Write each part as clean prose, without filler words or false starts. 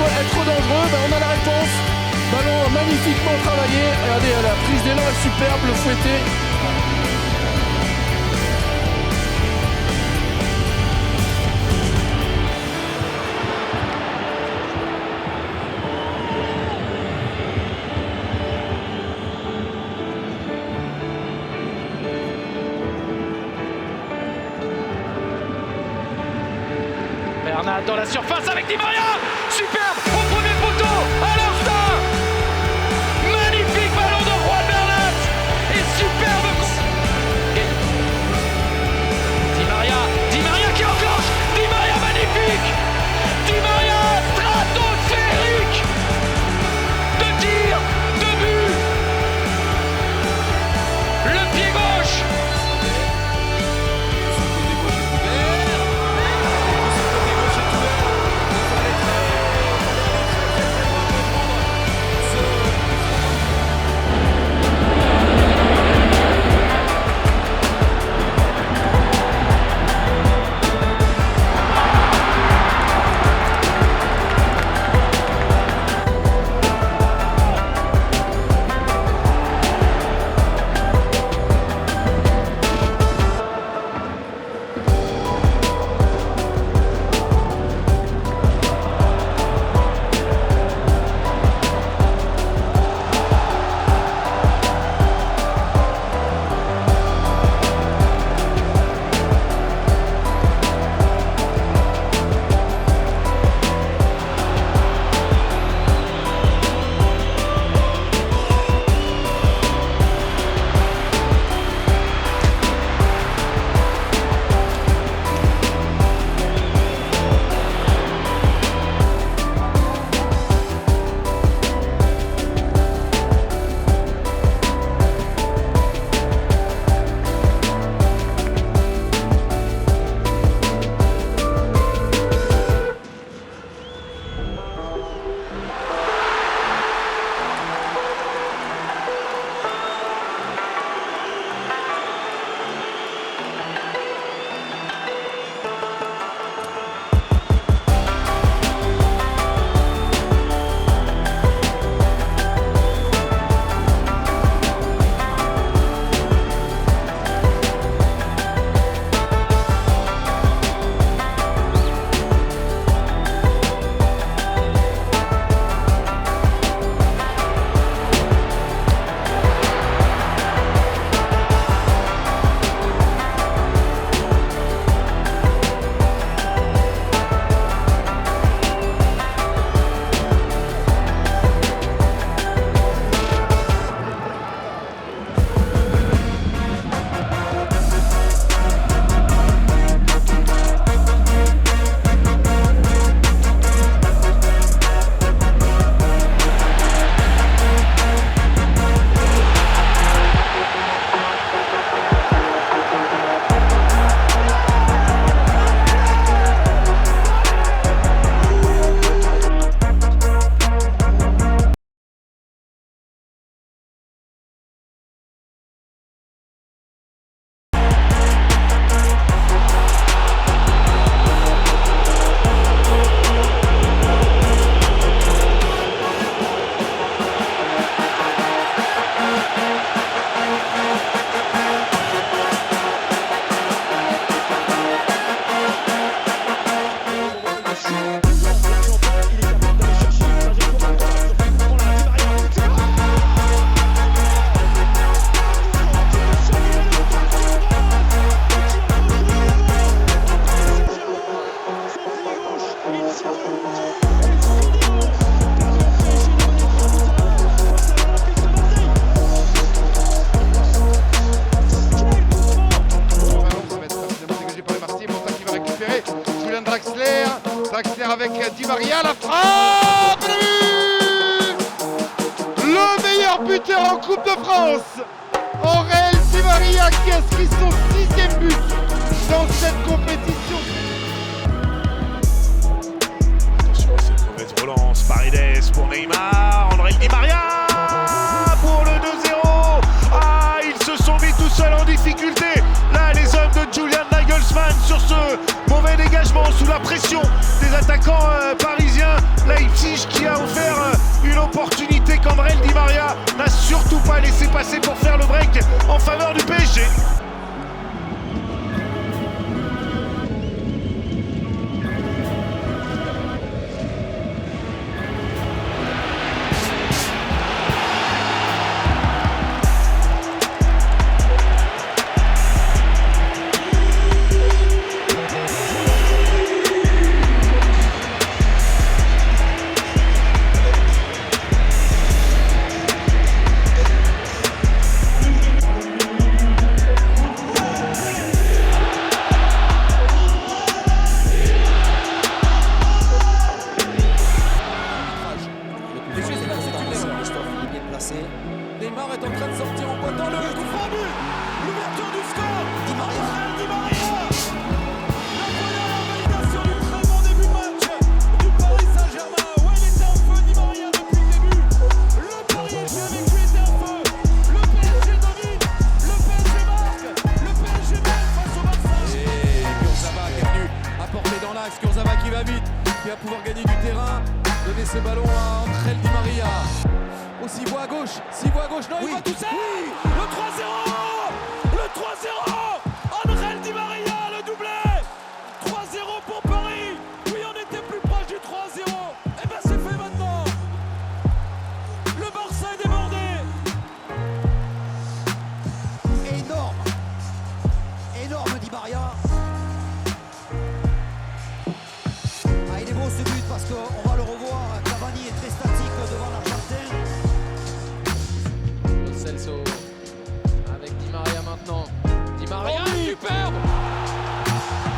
être dangereux, on a la réponse. Ballon magnifiquement travaillé. Regardez, la prise d'élan est superbe, le fouetté. Bernat dans la surface avec Di Maria. Superbe au premier poteau à l'instant. Magnifique ballon de Juan Bernat et superbe. Di Maria qui enclenche. Di Maria magnifique. Di Maria stratosphérique. De tir, de but. Le pied gauche. Draxler avec Di Maria, la frappe! Le meilleur buteur en Coupe de France, Aurel Di Maria, qui inscrit son 6e but dans cette compétition. Attention, cette mauvaise relance, Paredes pour Neymar, Aurel Di Maria pour le 2-0. Ah, ils se sont mis tout seuls en difficulté. Là, les hommes de Julian Nagelsmann sur ce mauvais dégagement sous la pression des attaquants parisiens. Leipzig qui a offert une opportunité qu'André Di Maria n'a surtout pas laissé passer pour faire le break en faveur du PSG. Neymar est en train de sortir en boitant le coup franc but. L'ouverture du score. Di Maria. Di Maria. La validation du très bon début de match du Paris Saint-Germain. Ouais, il était en feu, Di Maria, depuis le début. Le Paris qui avec lui était en feu. Le PSG domine. Le PSG marque. Le PSG mène face au Barça. Et Kurzawa qui est venu apporter dans l'axe. Kurzawa qui va vite, qui va pouvoir gagner du terrain. Donner ce ballon à André Di Maria. Oh, Sivou à gauche, non, oui. Il va tout seul. Oui. Le 3-0. Le 3-0. André Di Maria, le doublé. 3-0 pour Paris. Oui, on était plus proche du 3-0. Et ben c'est fait maintenant. Le Barça est débordé. Énorme Di Maria. Ah, il est beau ce but parce qu'on va le revoir. Cavani est très statique devant l'Argentin. Celso avec Di Maria maintenant. Di Maria, superbe.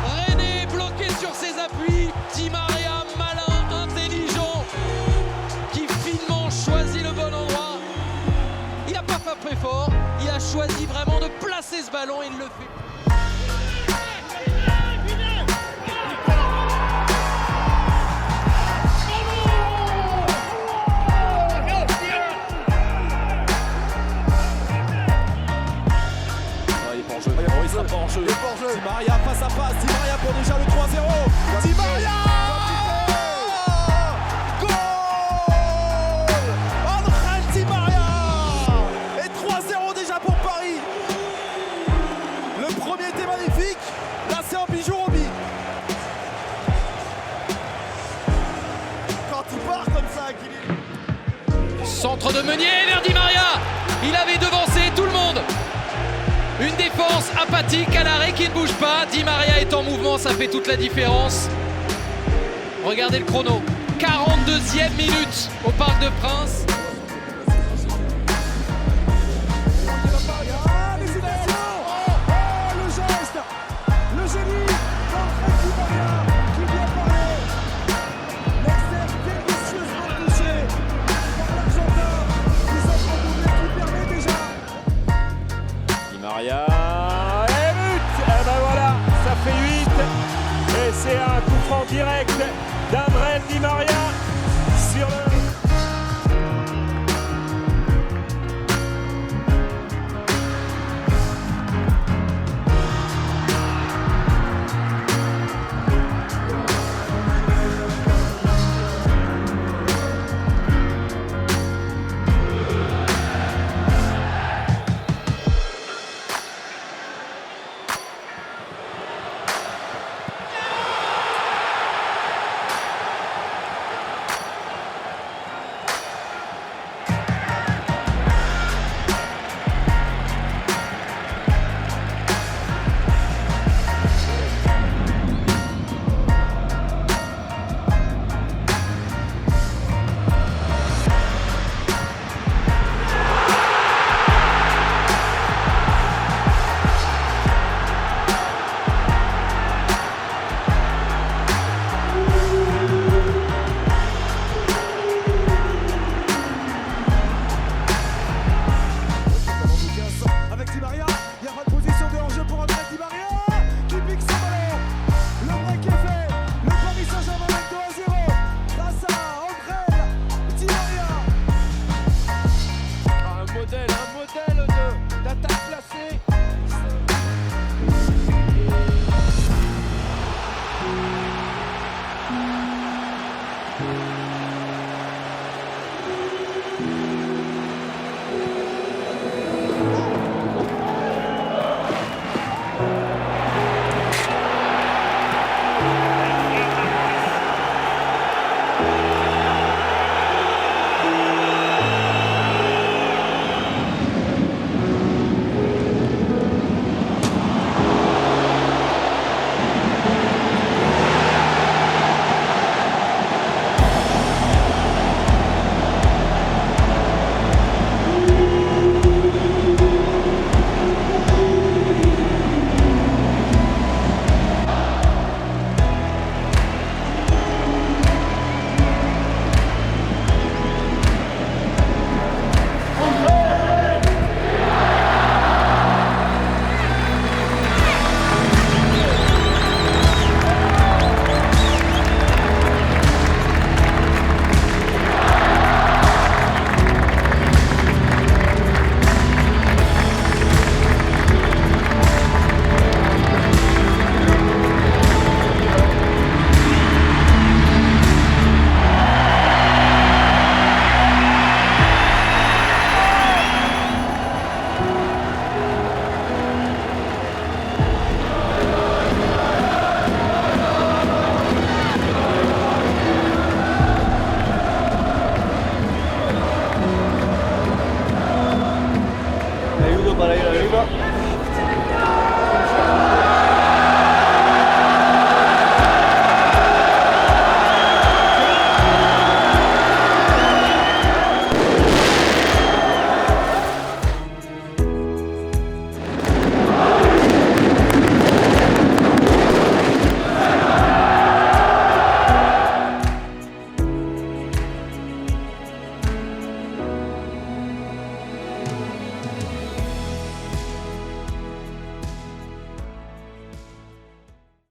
René bloqué sur ses appuis. Di Maria, malin, intelligent, qui finement choisit le bon endroit. Il n'a pas frappé fort, il a choisi vraiment de placer ce ballon et il le fait. Di Maria face à face, Di Maria pour déjà le 3-0. Di Maria, goal, André Di Maria, et 3-0 déjà pour Paris. Le premier était magnifique, là c'est un bijou Roby. Quand il part comme ça, centre de Meunier vers Di Maria, il avait devancé tout le monde. Une défense apathique à l'arrêt qui ne bouge pas. Di Maria est en mouvement, ça fait toute la différence. Regardez le chrono. 42e minute au Parc des Princes. Le geste, le génie d'André Di Maria qui vient parler. L'externe délicieusement touché par l'Argentin. Nous avons un doublé qui permet déjà. Di Maria et but. Et ben voilà, ça fait 8 et c'est un coup franc direct d'André Di Maria sur le